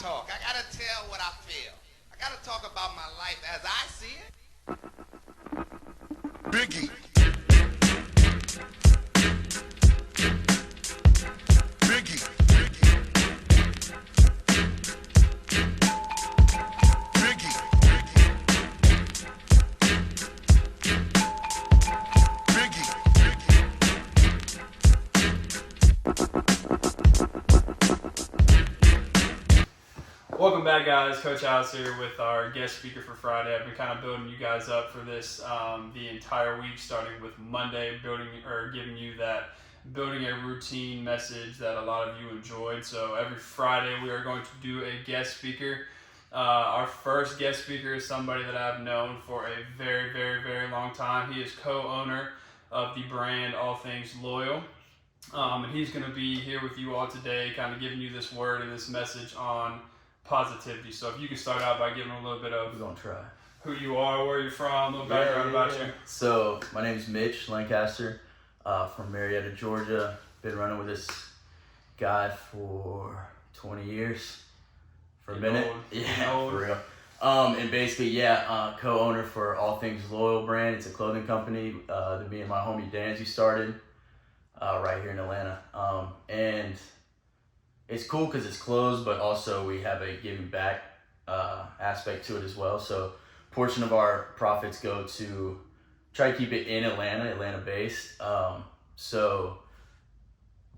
talk. I gotta tell what I feel. I gotta talk about my life as I see it. Biggie. Biggie. Welcome back, guys. Coach House here with our guest speaker for Friday. I've been kind of building you guys up for this the entire week, starting with Monday, giving you that building a routine message that a lot of you enjoyed. So every Friday we are going to do a guest speaker. Our first guest speaker is somebody that I've known for a very, very, very long time. He is co-owner of the brand All Things Loyal. And he's going to be here with you all today, kind of giving you this word and this message on positivity. So if you can start out by giving a little bit of who you are, where you're from, a little background about you. So my name's Mitch, Lancaster, from Marietta, Georgia. Been running with this guy for 20 years. For a minute. Yeah, for real. And basically, co-owner for All Things Loyal brand. It's a clothing company that me and my homie Danzy started right here in Atlanta. And it's cool because it's clothes, but also we have a giving back aspect to it as well. So portion of our profits go to try to keep it in Atlanta based. So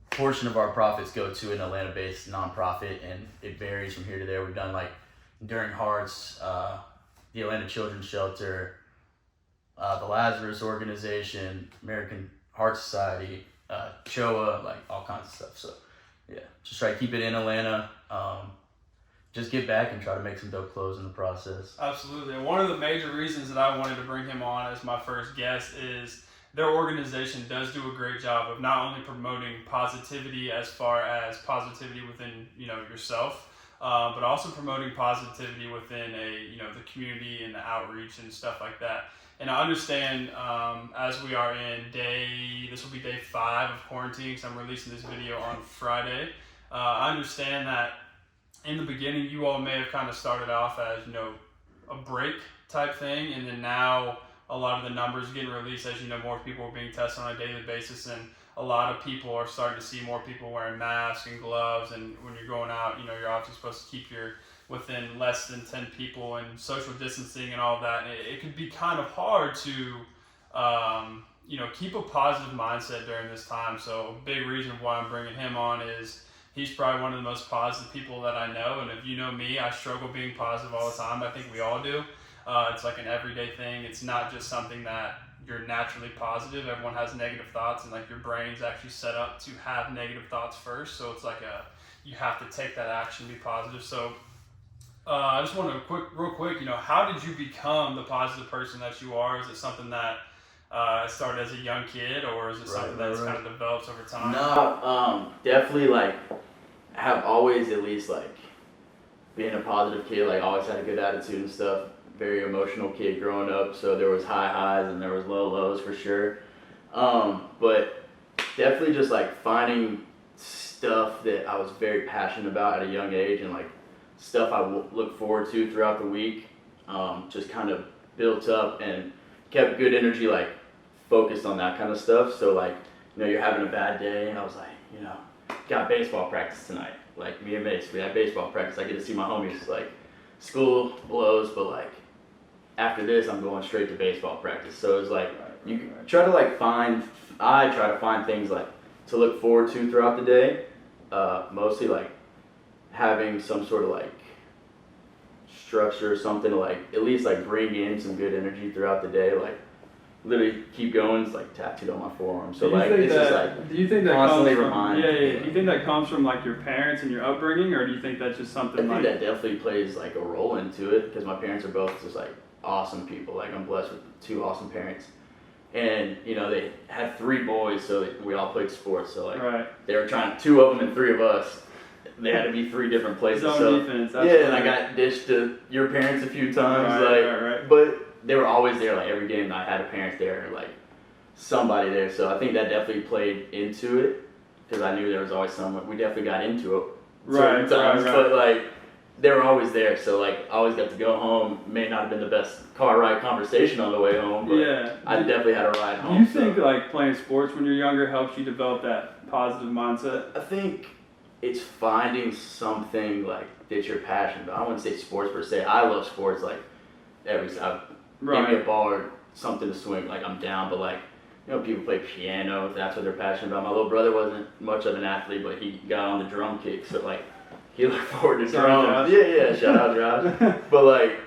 portion of our profits go to an Atlanta based nonprofit, and it varies from here to there. We've done like Enduring Hearts, the Atlanta Children's Shelter, the Lazarus Organization, American Heart Society, CHOA, like all kinds of stuff. So yeah, just try to keep it in Atlanta. Just give back and try to make some dope clothes in the process. Absolutely. And one of the major reasons that I wanted to bring him on as my first guest is their organization does do a great job of not only promoting positivity as far as positivity within yourself, but also promoting positivity within the community and the outreach and stuff like that. And I understand as we are in this will be day 5 of quarantine, because I'm releasing this video on Friday. I understand that in the beginning you all may have kind of started off as a break type thing, and then now a lot of the numbers getting released as more people are being tested on a daily basis, and a lot of people are starting to see more people wearing masks and gloves, and when you're going out, you're obviously supposed to keep your within less than 10 people and social distancing and all that. And it could be kind of hard to, keep a positive mindset during this time. So a big reason why I'm bringing him on is he's probably one of the most positive people that I know. And if you know me, I struggle being positive all the time. I think we all do. It's like an everyday thing. It's not just something that you're naturally positive. Everyone has negative thoughts, and like your brain's actually set up to have negative thoughts first. So it's like you have to take that action, be positive. So I just want to real quick, how did you become the positive person that you are? Is it something that started as a young kid, or is it something that's kind of develops over time? No, definitely have always at least being a positive kid, always had a good attitude and stuff. Very emotional kid growing up, so there was high highs and there was low lows for sure. But definitely just finding stuff that I was very passionate about at a young age, and stuff I look forward to throughout the week, just kind of built up and kept good energy, focused on that kind of stuff. So you're having a bad day, and I was got baseball practice tonight. Me and Mace, we had baseball practice. I get to see my homies. School blows, but after this, I'm going straight to baseball practice. So it's you try to I try to find things to look forward to throughout the day. Mostly having some sort of structure or something to at least bring in some good energy throughout the day. Literally keep going. It's tattooed on my forearm. So it's just do you think that constantly comes from, remind. Do you think that comes from your parents and your upbringing, or do you think that's just something I think that definitely plays a role into it, because my parents are both just awesome people. I'm blessed with 2 awesome parents, and they had 3 boys, so we all played sports. So they were trying 2 of them and 3 of us. They had to be 3 different places. Zone defense. And I got dished to your parents a few times. But they were always there. Every game I had a parent there, somebody there. So I think that definitely played into it, because I knew there was always someone. We definitely got into it certain times, but they were always there. So like I always got to go home. May not have been the best car ride conversation on the way home, but I definitely had a ride home. Do you think like playing sports when you're younger helps you develop that positive mindset? I think it's finding something like that you're passionate about. I wouldn't say sports per se. I love sports like every time. Give me a ball or something to swing, like I'm down. But like, you know, people play piano if that's what they're passionate about. My little brother wasn't much of an athlete, but he got on the drum kick, so like he looked forward to drums. Yeah, shout out Josh. But like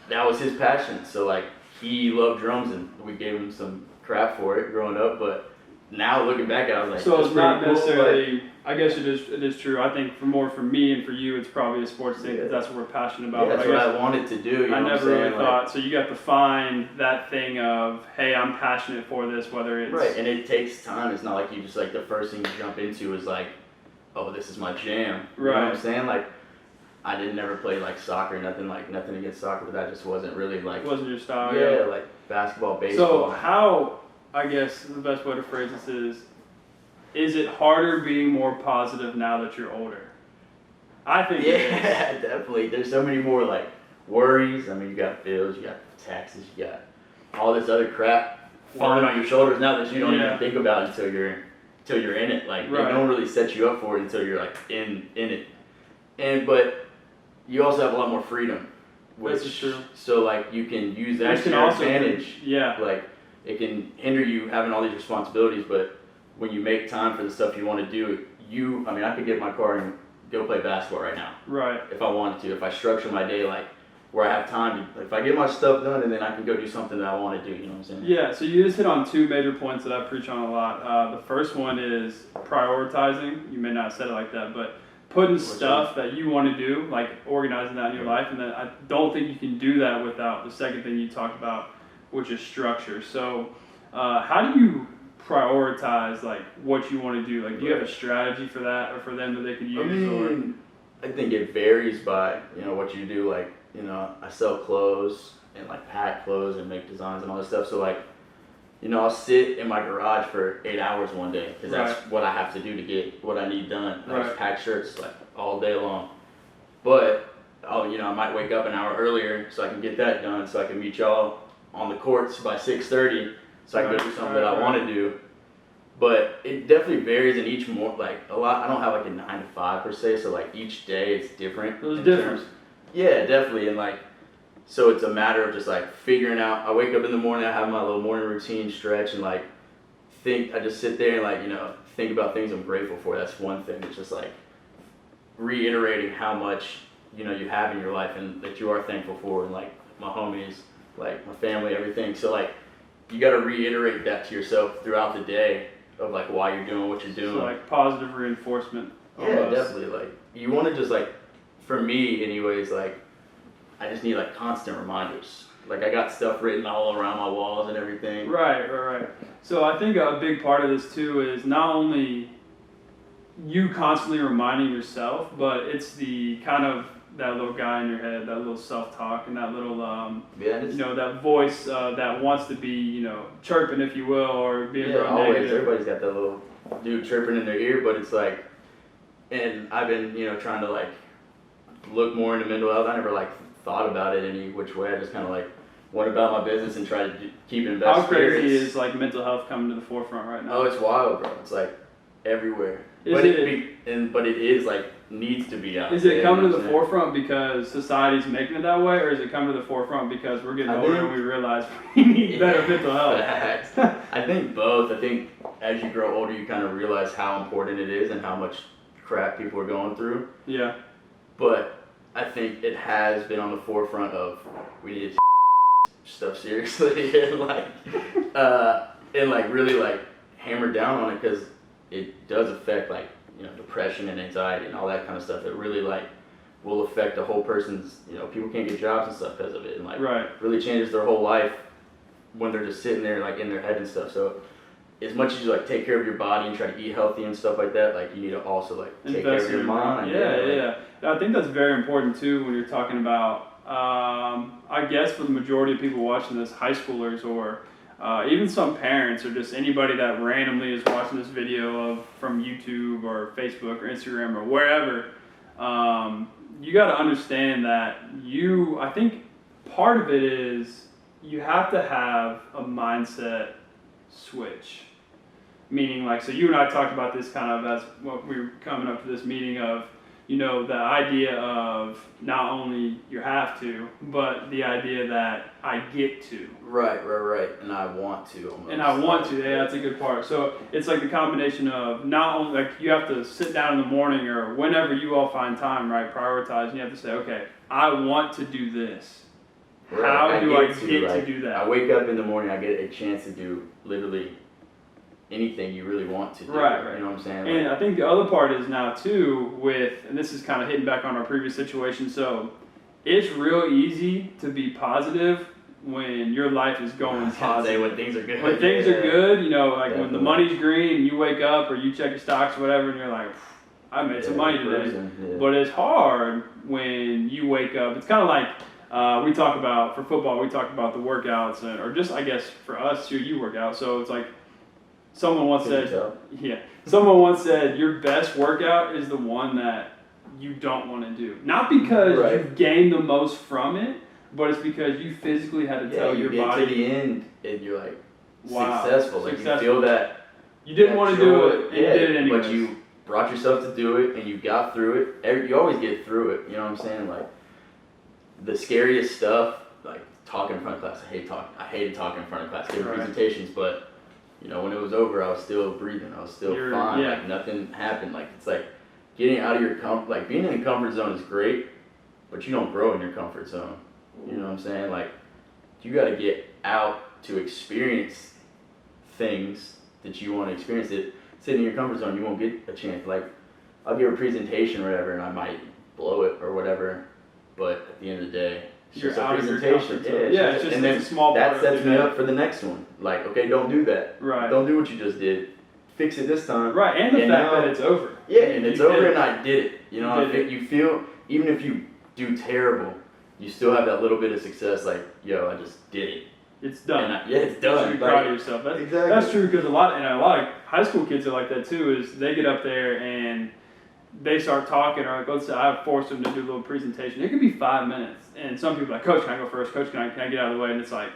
that was his passion. So like he loved drums, and we gave him some crap for it growing up. But now looking back at it, I was like, so it's not necessarily. Cool, I guess it is true. I think for me and for you, it's probably a sports thing because that's what we're passionate about. Yeah, that's what I wanted to do. I never really thought. So you got to find that thing of, hey, I'm passionate for this, whether it's right. And it takes time. It's not like you just like the first thing you jump into is like, oh, this is my jam. You know what I'm saying? Like, I didn't never play like soccer, nothing against soccer, but that just wasn't really like. Wasn't your style. Yeah, like basketball, baseball. So how? I guess the best way to phrase this is it harder being more positive now that you're older? I think it is. Yeah, definitely. There's so many more like worries. I mean, you got bills, you got taxes, you got all this other crap falling on your shoulders now that you don't even think about until you're in it. Like they don't really set you up for it until you're like in it. But you also have a lot more freedom. Which is true. So like you can use that to your advantage. Yeah. Like it can hinder you having all these responsibilities, but when you make time for the stuff you want to do, I could get in my car and go play basketball right now. Right. If I wanted to. If I structure my day like where I have time, if I get my stuff done and then I can go do something that I want to do, you know what I'm saying? Yeah, so you just hit on two major points that I preach on a lot. The first one is prioritizing. You may not have said it like that, but putting stuff that you want to do, like organizing that in your life, and then I don't think you can do that without the second thing you talked about, which is structure. So how do you prioritize like what you want to do? Like, do you have a strategy for that, or for them that they could use? I think it varies by what you do. Like I sell clothes and like pack clothes and make designs and all this stuff. So like I'll sit in my garage for 8 hours one day because that's what I have to do to get what I need done. I just pack shirts like all day long. But I might wake up an hour earlier so I can get that done, so I can meet y'all on the courts by 6:30. So I can go do something that I want to do. But it definitely varies in each a lot. I don't have like a 9 to 5 per se. So like each day it's different. It was different. Yeah, definitely. And like, so it's a matter of just like figuring out. I wake up in the morning, I have my little morning routine, stretch, and like I just sit there and like, think about things I'm grateful for. That's one thing. It's just like reiterating how much, you have in your life and that you are thankful for, and like my homies, like my family, everything. So like, you got to reiterate that to yourself throughout the day of like why you're doing what you're doing. So like positive reinforcement. Yeah, definitely. Like you want to just like, for me anyways, like I just need like constant reminders. Like I got stuff written all around my walls and everything. Right. So I think a big part of this too is not only you constantly reminding yourself, but it's the kind of that little guy in your head, that little self-talk, and that little, that voice that wants to be, chirping, if you will, or being real always. Everybody's got that little dude chirping in their ear, but it's like, and I've been, trying to like look more into mental health. I never like thought about it any which way. I just kind of like went about my business and tried to keep it in best How crazy spirits. is like mental health coming to the forefront right now? Oh, it's wild, bro. It's like everywhere. But it is like needs to be out. Is it coming to the forefront because society's making it that way, or is it coming to the forefront because we're getting older and we realize we need better mental health? I think both. I think as you grow older, you kind of realize how important it is and how much crap people are going through. Yeah. But I think it has been on the forefront of we need to stuff seriously and really like hammer down on it, because it does affect like depression and anxiety and all that kind of stuff. It really like will affect a whole person's, people can't get jobs and stuff because of it, and like really changes their whole life when they're just sitting there like in their head and stuff. So as much as you like take care of your body and try to eat healthy and stuff like that, like you need to also like take care of your mind. Yeah. I think that's very important too when you're talking about I guess for the majority of people watching this, high schoolers or even some parents or just anybody that randomly is watching this video from YouTube or Facebook or Instagram or wherever, you got to understand that I think part of it is you have to have a mindset switch. Meaning, like, so you and I talked about this kind of as what we were coming up to this meeting of, you know, the idea of not only you have to, but the idea that I get to. Right. And I want to. Almost. And I want to. Yeah, that's a good part. So it's like the combination of not only, like, you have to sit down in the morning or whenever you all find time, right, prioritize, and you have to say, okay, I want to do this. Right. How do I get to do that? I wake up in the morning, I get a chance to do literally anything you really want to do. Right. You know what I'm saying? And I think the other part is now too and this is kind of hitting back on our previous situation, so it's real easy to be positive when your life is going positive. When things are good. When things are good, you know, like when the money's green and you wake up or you check your stocks or whatever and you're like, I made some money today. But it's hard when you wake up. It's kind of like, we talk about, for football, we talk about the workouts, or just, I guess, for us, you work out. So it's like, someone once said, your best workout is the one that you don't want to do. Not because you've gained the most from it, but it's because you physically had to tell your body. You get to the end and you're like, successful. Like, you feel that. You didn't want to do it, and you did it anyway. But you brought yourself to do it, and you got through it. You always get through it, you know what I'm saying? Like, the scariest stuff, like talking in front of class. I hated talking in front of class, giving presentations, but you know, when it was over, I was still breathing. I was still fine. Yeah. Like, nothing happened. Like, it's like getting out of your like, being in the comfort zone is great, but you don't grow in your comfort zone. You know what I'm saying? Like, you got to get out to experience things that you want to experience. It sitting in your comfort zone, you won't get a chance. Like, I'll give a presentation or whatever, and I might blow it or whatever, but at the end of the day, it's you're just a out presentation. Of your it's just a small part. That sets me up for the next one. Like, okay, don't do that. Right. Don't do what you just did. Fix it this time. Right, and the fact that it's over. Yeah, and it's over, and I did it. You know, you feel, even if you do terrible, you still have that little bit of success. Like, yo, I just did it. It's done. It's done. You should be proud of yourself. That's true, because a lot of high school kids are like that too. Is they get up there and they start talking, or like, let's say I forced them to do a little presentation. It could be 5 minutes, and some people are like, Coach, can I go first? Coach, can I get out of the way? And it's like,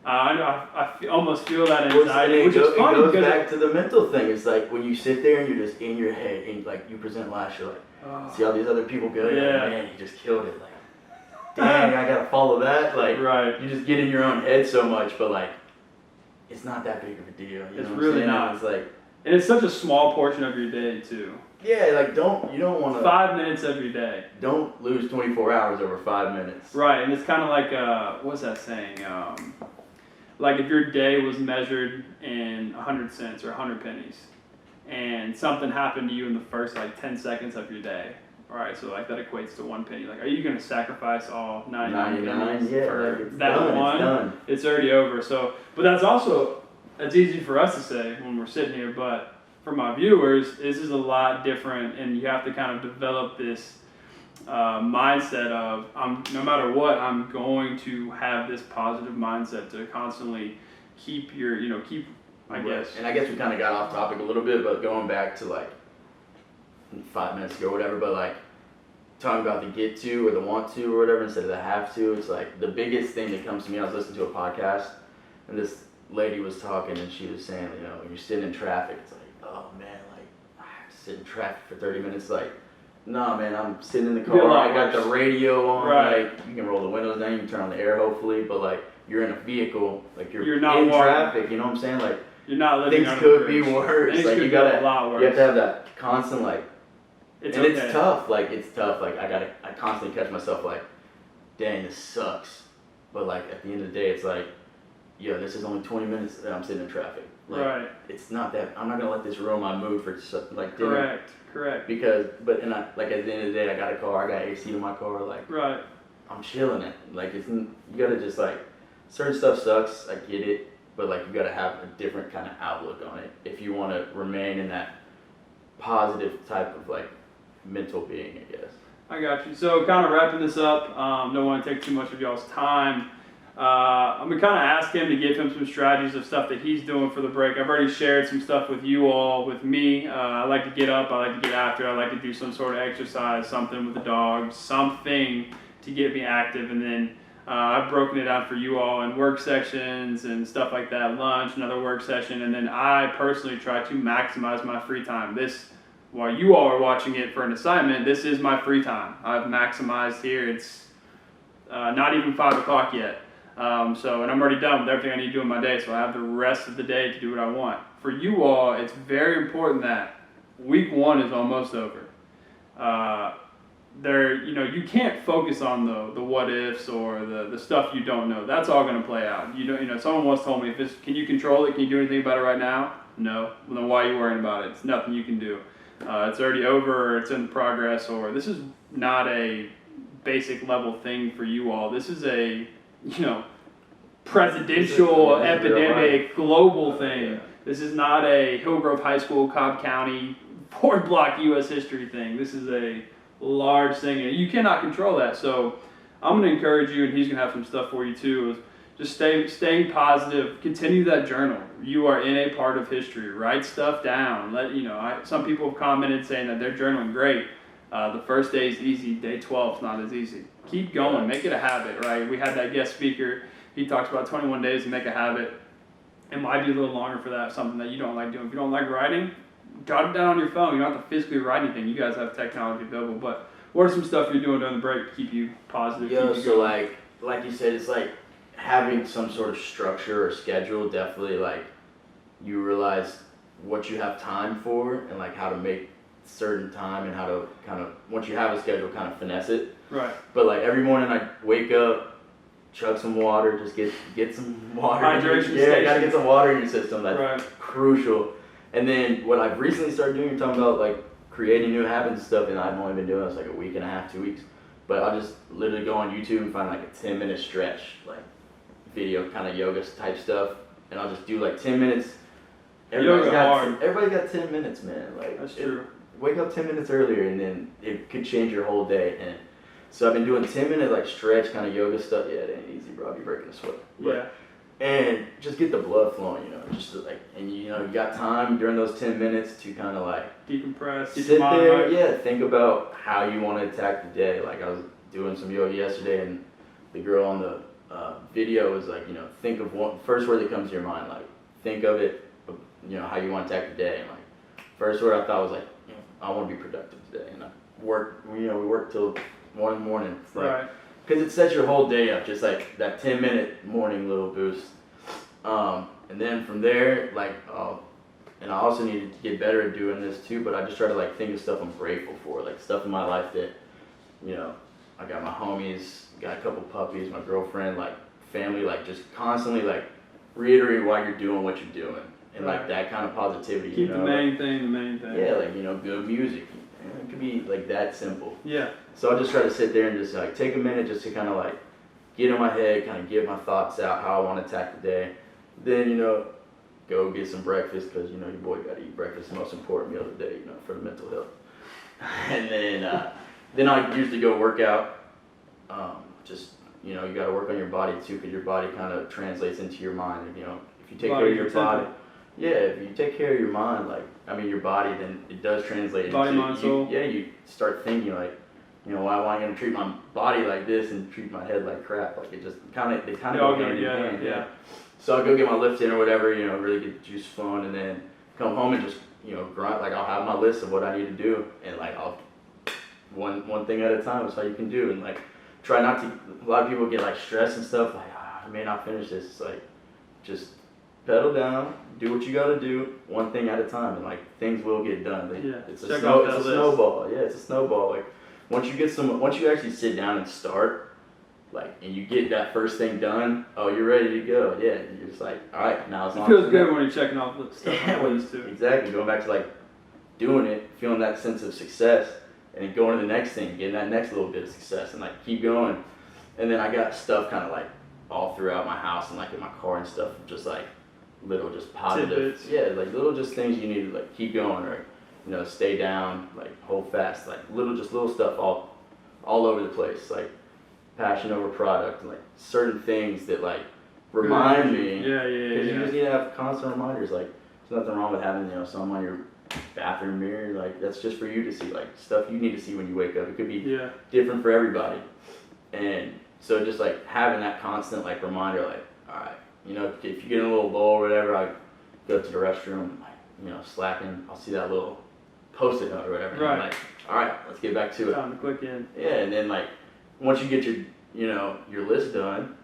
I almost feel that anxiety, which is funny. It goes back to the mental thing. It's like when you sit there and you're just in your head, and like you present last, you're like, see all these other people go, man, he just killed it. Like, dang, I gotta follow that. Like, you just get in your own head so much, but like, it's not that big of a deal. It's really not. It's like, and it's such a small portion of your day too. Yeah, like you don't want to. 5 minutes every day. Don't lose 24 hours over 5 minutes. Right, and it's kind of like, what's that saying? Like if your day was measured in 100 cents or 100 pennies, and something happened to you in the first like 10 seconds of your day. All right, so like that equates to 1 penny. Like, are you going to sacrifice all 99 pennies for that one? It's already over. So, but that's also, it's easy for us to say when we're sitting here, but for my viewers, this is a lot different, and you have to kind of develop this mindset of, no matter what, I'm going to have this positive mindset to constantly keep I guess. And I guess we kind of got off topic a little bit, but going back to like 5 minutes ago or whatever, but like talking about the get to or the want to or whatever instead of the have to, it's like the biggest thing that comes to me. I was listening to a podcast, and this lady was talking, and she was saying, you know, when you're sitting in traffic, it's like, oh man, like I have to sit in traffic for 30 minutes. Like, nah, man, I'm sitting in the car. I got the radio on. Right. Like, you can roll the windows down, you can turn on the air, hopefully. But like, you're in a vehicle, like you're not in traffic. You know what I'm saying? Like, you're not living. Things could be worse. Things like could you gotta, a lot worse. You have to have that constant like. It's tough. Like it's tough. Like I constantly catch myself like, dang, this sucks. But like at the end of the day, it's like, yo, this is only 20 minutes that I'm sitting in traffic. Like, it's not that. I'm not gonna let this ruin my mood for like dinner. Correct. Because, at the end of the day, I got a car. I got AC in my car. Like, I'm chilling it. Like you gotta just like, certain stuff sucks. I get it, but like you gotta have a different kind of outlook on it if you want to remain in that positive type of like mental being, I guess. I got you. So kind of wrapping this up, don't want to take too much of y'all's time. I'm going to kind of ask him to give him some strategies of stuff that he's doing for the break. I've already shared some stuff with you all, with me. I like to get up, I like to get after, I like to do some sort of exercise, something with the dogs, something to get me active. And then I've broken it out for you all in work sections and stuff like that, lunch, another work session. And then I personally try to maximize my free time. While you all are watching it for an assignment, this is my free time. I've maximized here. It's not even 5 o'clock yet. And I'm already done with everything I need to do in my day, so I have the rest of the day to do what I want. For you all, it's very important that week 1 is almost over. You can't focus on the what ifs or the stuff you don't know. That's all going to play out. Someone once told me, can you control it? Can you do anything about it right now? No. Well, then why are you worrying about it? It's nothing you can do. It's already over, or it's in progress, or this is not a basic level thing for you all. This is a presidential epidemic, global thing. This is not a Hillgrove High School, Cobb County, 4th block U.S. history thing. This is a large thing, and you cannot control that. So I'm going to encourage you, and he's going to have some stuff for you too, is just staying positive. Continue that journal. You are in a part of history. Write stuff down. Some people have commented saying that they're journaling great. The first day is easy. Day 12 is not as easy. Keep going. Make it a habit, right? We had that guest speaker. He talks about 21 days to make a habit. It might be a little longer for that, something that you don't like doing. If you don't like writing, jot it down on your phone. You don't have to physically write anything. You guys have technology available. But what are some stuff you're doing during the break to keep you positive? So like you said, it's like having some sort of structure or schedule. Definitely, like, you realize what you have time for and like how to make certain time and how to kind of, once you have a schedule, kind of finesse it. Right. But like every morning I wake up, chug some water, just get some water. Hydration. You gotta get some water in your system. That's crucial. And then what I've recently started doing, you're talking about like creating new habits and stuff, and I've only been doing this like a week and a half, 2 weeks. But I'll just literally go on YouTube and find like a 10-minute stretch, like video kind of yoga type stuff, and I'll just do like 10 minutes. Everybody's got 10 minutes, man. Like, that's true. Wake up 10 minutes earlier, and then it could change your whole day. And so I've been doing 10-minute like stretch kind of yoga stuff. Yeah, it ain't easy, bro. I'll be breaking a sweat. Yeah. And just get the blood flowing, just like, and you got time during those 10 minutes to kind of like decompress, sit there, think about how you want to attack the day. Like, I was doing some yoga yesterday, and the girl on the video was like, think of one first word that comes to your mind. Like, think of it, how you want to attack the day. And like, first word I thought was like, I want to be productive today. And I work, we work till 1 in the morning. It's like, right. Because it sets your whole day up, just like that 10-minute morning little boost. And then from there, like, and I also need to get better at doing this too, but I just try to like think of stuff I'm grateful for, like stuff in my life that, I got my homies, got a couple puppies, my girlfriend, like family, like just constantly like reiterate why you're doing what you're doing. And like that kind of positivity. Keep the main thing. Yeah, like, good music. It could be like that simple. Yeah. So I just try to sit there and just like take a minute just to kind of like get in my head, kind of get my thoughts out, how I want to attack the day. Then, go get some breakfast, because, your boy got to eat breakfast, the most important meal of the day, for the mental health. And then I usually go work out. You got to work on your body too, because your body kind of translates into your mind. And, if you take care of your body. Yeah, if you take care of your mind, your body, then it does translate into body, mind, soul. Yeah, you start thinking like, why am I going to treat my body like this and treat my head like crap? Like, it just kind of go hand in hand. Yeah. So I'll go get my lift in or whatever, really get the juice flowing, and then come home and just, grunt. Like, I'll have my list of what I need to do, and like I'll one thing at a time is how you can do, and like try not to. A lot of people get like stressed and stuff. Like, I may not finish this. It's like, just pedal down, do what you got to do, one thing at a time, and like things will get done. It's a snowball. Yeah, it's a snowball. Like, once you actually sit down and start, like, and you get that first thing done, you're ready to go. Yeah, you're just like, all right, now it's on. It feels good when you're checking off the stuff. Exactly. Going back to like doing it, feeling that sense of success, and then going to the next thing, getting that next little bit of success, and like keep going. And then I got stuff kind of like all throughout my house and like in my car and stuff, just like little just positive. Tidbits. Yeah, like little just things you need to like keep going, or stay down, like hold fast, like little stuff all over the place. Like, passion over product, like certain things that like remind me. Yeah. Because you just need to have constant reminders. Like there's nothing wrong with having some on your bathroom mirror. Like that's just for you to see. Like stuff you need to see when you wake up. It could be different for everybody. And so just like having that constant like reminder, like all right, you know, if you get in a little lull or whatever, I go to the restroom, like, you know, slacking. I'll see that little Post-it note or whatever. Right. And I'm like, all right, let's get back to it. Time to click in. Yeah, and then like once you get your, you know, your list done,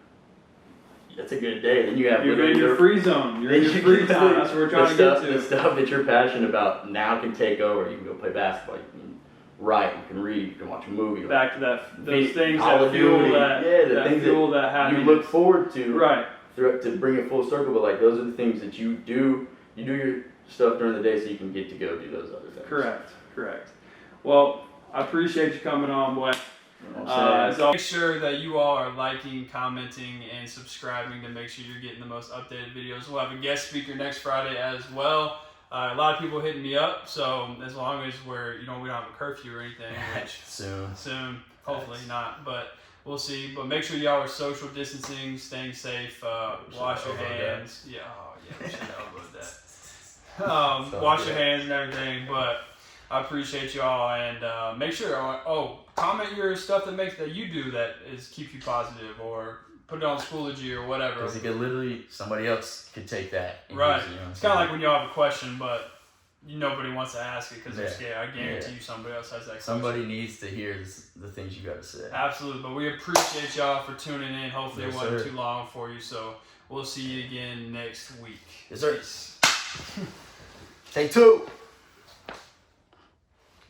that's a good day. Then you have you're in your free zone. You're in your free time. That's what we're trying to get to. The stuff that you're passionate about now can take over. You can go play basketball. You can write. You can read. You can watch a movie. Back to that. Those things Call that of fuel Duty. that. Yeah, the that things fuel that happiness. you look forward to. Right. To bring it full circle, but like those are the things that you do. You do your stuff during the day so you can get to go do those other things. Correct. Well, I appreciate you coming on, boy. So make sure that you all are liking, commenting, and subscribing to make sure you're getting the most updated videos. We'll have a guest speaker next Friday as well. A lot of people hitting me up, so as long as we don't have a curfew or anything, which soon, hopefully not, but we'll see. But make sure y'all are social distancing, staying safe, wash your hands. We should upload that. Wash your hands and everything, but I appreciate y'all, and make sure, comment your stuff that you do that keeps you positive, or put it on Schoology or whatever. Because somebody else could take that. Right. It's kind of like when you have a question, but nobody wants to ask it because they're scared. I guarantee you somebody else has that question. Somebody needs to hear the things you got to say. Absolutely. But we appreciate y'all for tuning in. Hopefully it wasn't too long for you. So we'll see you again next week. Yes, sir. Take 2.